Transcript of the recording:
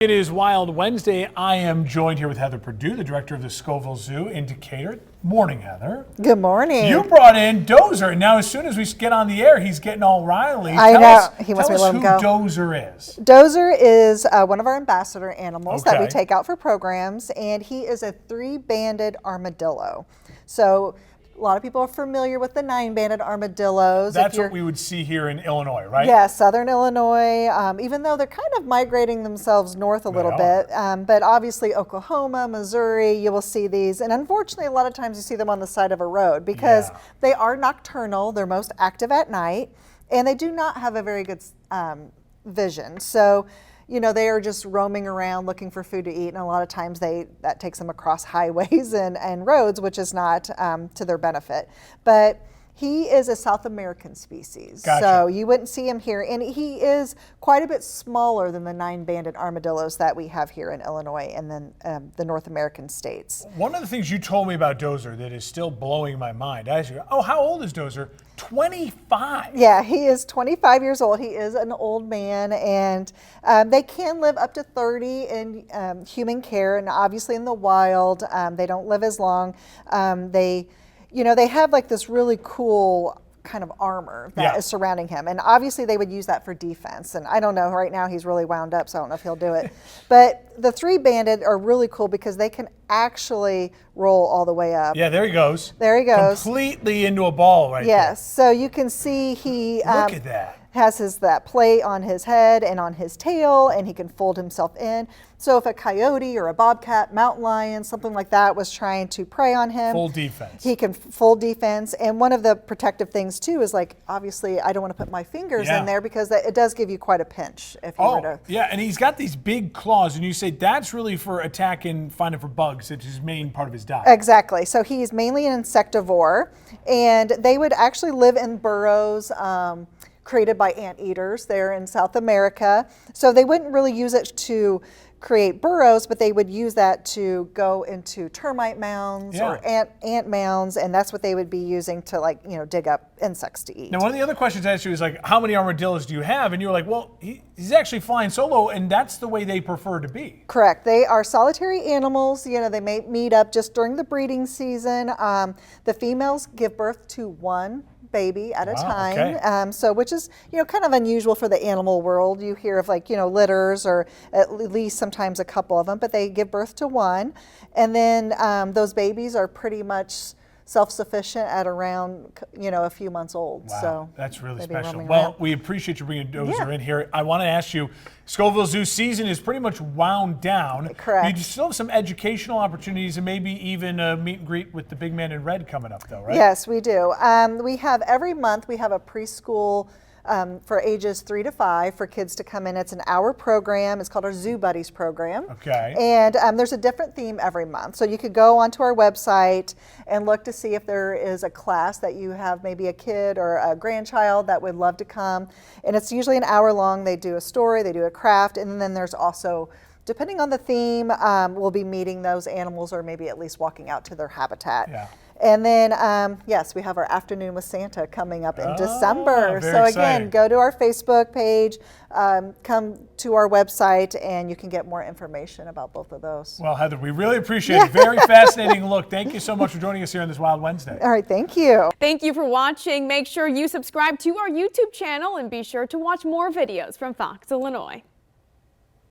It is Wild Wednesday. I am joined here with Heather Perdue, the director of the Scovill Zoo in Decatur. Morning, Heather. Good morning. You brought in Dozer. Now, as soon as we get on the air, he's getting all riley. I know. He wants me to let him go. Tell us who Dozer is. Dozer is one of our ambassador animals that we Okay. take out for programs, and he is a 3-banded armadillo. So a lot of people are familiar with the 9-banded armadillos. That's what we would see here in Illinois, right? Yeah, southern Illinois, even though they're kind of migrating themselves north a little bit. But obviously Oklahoma, Missouri, you will see these. And unfortunately, a lot of times you see them on the side of a road because they are nocturnal. They're most active at night, and they do not have a very good vision. So, you know, they are just roaming around looking for food to eat, and a lot of times that takes them across highways and roads, which is not to their benefit. But he is a South American species, so you wouldn't see him here, and he is quite a bit smaller than the 9-banded armadillos that we have here in Illinois and then the North American states. One of the things you told me about Dozer that is still blowing my mind, I asked you, oh, how old is Dozer? 25. Yeah, he is 25 years old. He is an old man, and they can live up to 30 in human care, and obviously in the wild, they don't live as long. They have like this really cool kind of armor that is surrounding him, and obviously they would use that for defense. And I don't know, right now he's really wound up, so I don't know if he'll do it. But the 3-banded are really cool because they can actually roll all the way up. Yeah, there he goes. There he goes. Completely into a ball right there. Yes, so you can see he look at that. Has that plate on his head and on his tail, and he can fold himself in. So if a coyote or a bobcat, mountain lion, something like that was trying to prey on him, full defense. He can full defense. And one of the protective things too is, like, obviously I don't want to put my fingers in there because it does give you quite a pinch if you were to. Yeah, and he's got these big claws, and you say that's really for attacking, finding for bugs. It's his main part of his diet. Exactly. So he's mainly an insectivore, and they would actually live in burrows created by anteaters there in South America. So they wouldn't really use it to create burrows, but they would use that to go into termite mounds or ant mounds, and that's what they would be using to, like, you know, dig up insects to eat. Now, one of the other questions I asked you is, like, how many armadillos do you have? And you were like, well, he's actually flying solo, and that's the way they prefer to be. Correct. They are solitary animals. You know, they may meet up just during the breeding season. The females give birth to one baby at a time, so which is, you know, kind of unusual for the animal world. You hear of, like, you know, litters or at least sometimes a couple of them, but they give birth to one, and then those babies are pretty much self-sufficient at around, you know, a few months old. Wow, so that's really special. Well, we appreciate you bringing Dozer in here. I want to ask you, Scovill Zoo season is pretty much wound down. Correct. You still have some educational opportunities and maybe even a meet and greet with the big man in red coming up, though, right? Yes, we do. We have every month we have a preschool for ages 3 to 5 for kids to come in. It's an hour program. It's called our Zoo Buddies program. Okay. And there's a different theme every month. So you could go onto our website and look to see if there is a class that you have, maybe a kid or a grandchild that would love to come. And it's usually an hour long. They do a story, they do a craft, and then there's also, depending on the theme, we'll be meeting those animals or maybe at least walking out to their habitat. Yeah. And then, yes, we have our Afternoon with Santa coming up in December. So exciting. again, go to our Facebook page, come to our website, and you can get more information about both of those. Well, Heather, we really appreciate it. Very fascinating look. Thank you so much for joining us here on this Wild Wednesday. All right, thank you. Thank you for watching. Make sure you subscribe to our YouTube channel and be sure to watch more videos from Fox, Illinois.